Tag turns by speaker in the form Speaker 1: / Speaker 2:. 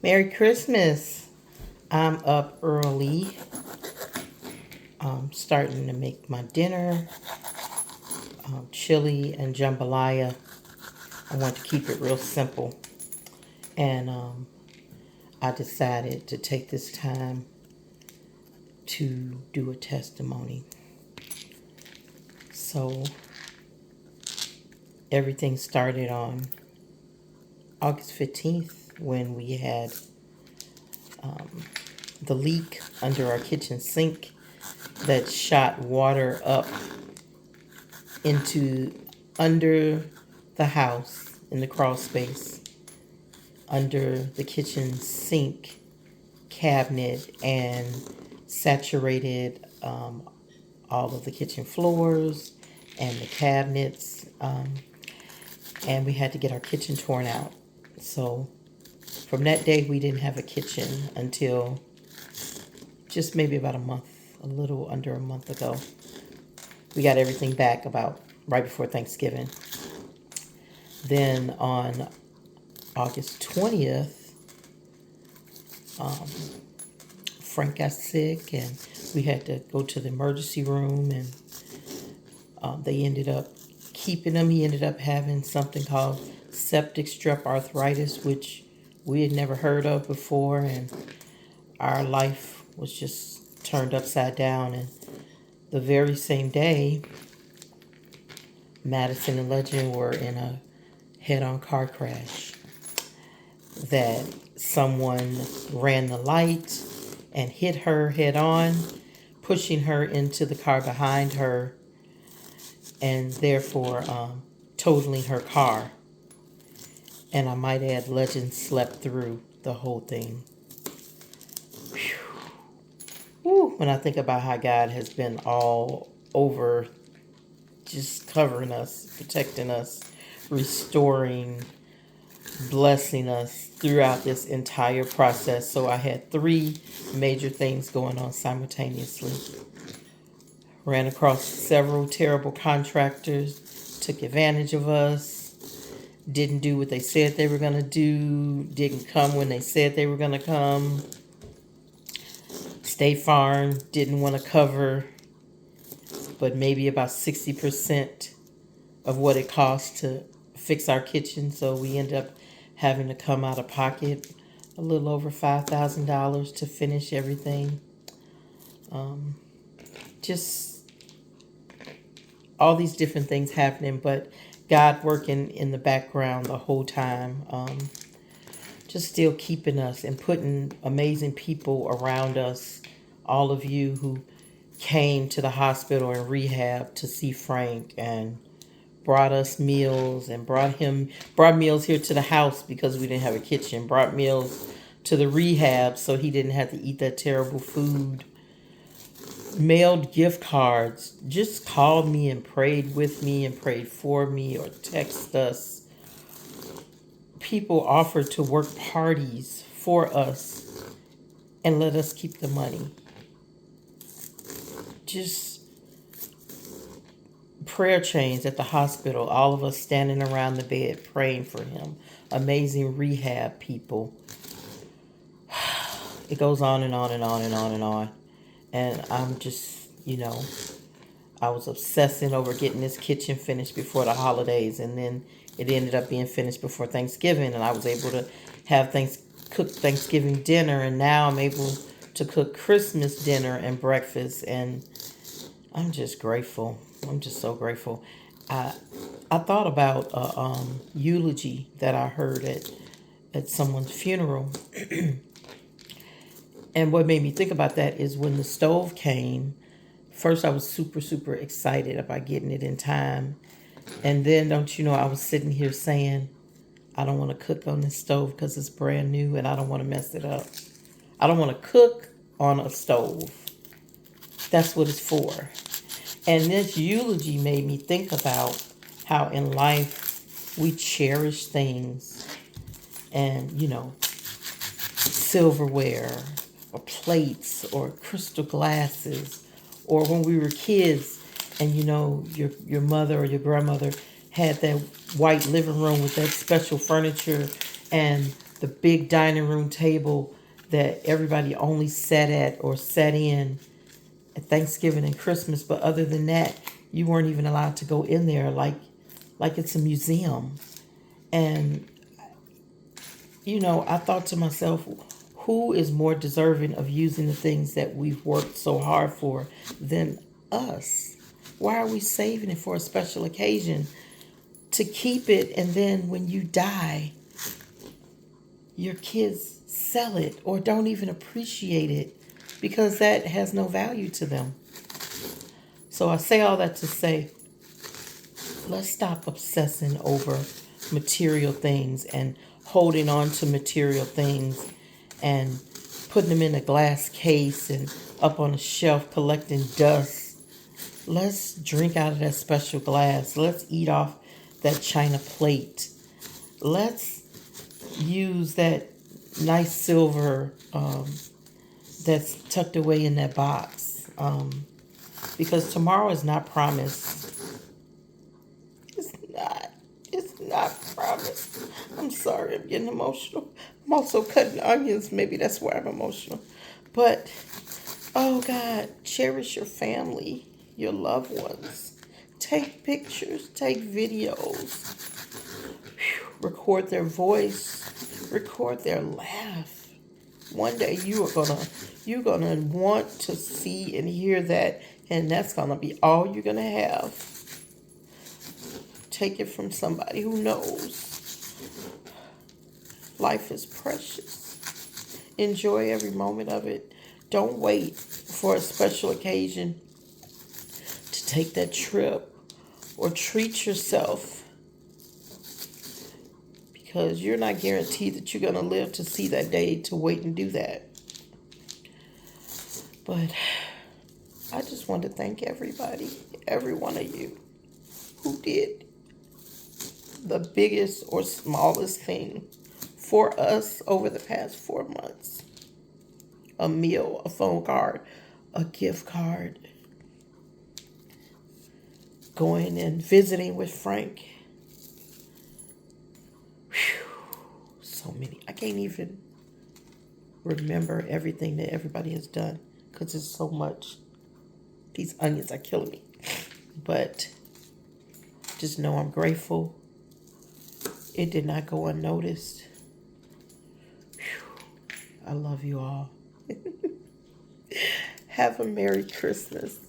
Speaker 1: Merry Christmas. I'm up early, starting to make my dinner, chili and jambalaya. I want to keep it real simple. And I decided to take this time to do a testimony. So everything started on August 15th when we had the leak under our kitchen sink that shot water up into under the house in the crawl space, under the kitchen sink cabinet, and saturated all of the kitchen floors and the cabinets. And we had to get our kitchen torn out. So from that day, we didn't have a kitchen until just maybe about a month, a little under a month ago. We got everything back about right before Thanksgiving. Then on August 20th, Frank got sick and we had to go to the emergency room, and they ended up keeping him. He ended up having something called septic strep arthritis, which we had never heard of before, and our life was just turned upside down. And the very same day, Madison and Legend were in a head-on car crash that someone ran the light and hit her head-on, pushing her into the car behind her and therefore totaling her car. And I might add, Legend slept through the whole thing. Whew. When I think about how God has been all over, just covering us, protecting us, restoring, blessing us throughout this entire process. So I had three major things going on simultaneously. Ran across several terrible contractors, took advantage of us, didn't do what they said they were going to do, didn't come when they said they were going to come. State Farm didn't want to cover but maybe about 60% of what it cost to fix our kitchen. So we ended up having to come out of pocket a little over $5,000 to finish everything. Just all these different things happening, but God working in the background the whole time. Just still keeping us and putting amazing people around us. All of you who came to the hospital and rehab to see Frank and brought us meals and brought meals here to the house because we didn't have a kitchen, brought meals to the rehab so he didn't have to eat that terrible food, mailed gift cards, just called me and prayed with me and prayed for me or text us. People offered to work parties for us and let us keep the money. Just prayer chains at the hospital, all of us standing around the bed praying for him. Amazing rehab people. It goes on and on and on and on and on. And I'm just, I was obsessing over getting this kitchen finished before the holidays, and then it ended up being finished before Thanksgiving, and I was able to have cook Thanksgiving dinner, and now I'm able to cook Christmas dinner and breakfast, and I'm just grateful. I'm just so grateful. I thought about a eulogy that I heard at someone's funeral. And what made me think about that is when the stove came, first I was super, super excited about getting it in time. And then, don't you know, I was sitting here saying, I don't want to cook on this stove because it's brand new and I don't want to mess it up. I don't want to cook on a stove. That's what it's for. And this eulogy made me think about how in life we cherish things and, silverware or plates or crystal glasses, or when we were kids and, your mother or your grandmother had that white living room with that special furniture and the big dining room table that everybody only sat at or sat in at Thanksgiving and Christmas. But other than that, you weren't even allowed to go in there like it's a museum. And, I thought to myself, who is more deserving of using the things that we've worked so hard for than us? Why are we saving it for a special occasion to keep it, and then when you die, your kids sell it or don't even appreciate it because that has no value to them? So I say all that to say, let's stop obsessing over material things and holding on to material things and putting them in a glass case and up on a shelf collecting dust. Let's drink out of that special glass. Let's eat off that china plate. Let's use that nice silver that's tucked away in that box. Because tomorrow is not promised. It's not. It's not promised. I'm sorry, I'm getting emotional. I'm also cutting onions. Maybe that's why I'm emotional. But, oh God, cherish your family, your loved ones. Take pictures, take videos. Record their voice, record their laugh. One day you're gonna want to see and hear that, and that's gonna be all you're gonna have. Take it from somebody who knows. Life is precious. Enjoy every moment of it. Don't wait for a special occasion to take that trip or treat yourself, because you're not guaranteed that you're going to live to see that day to wait and do that. But I just want to thank everybody, every one of you who did the biggest or smallest thing for us over the past 4 months. A meal, a phone card, a gift card, going and visiting with Frank. Whew, so many. I can't even remember everything that everybody has done because it's so much. These onions are killing me. But just know I'm grateful. It did not go unnoticed. Whew, I love you all. Have a Merry Christmas.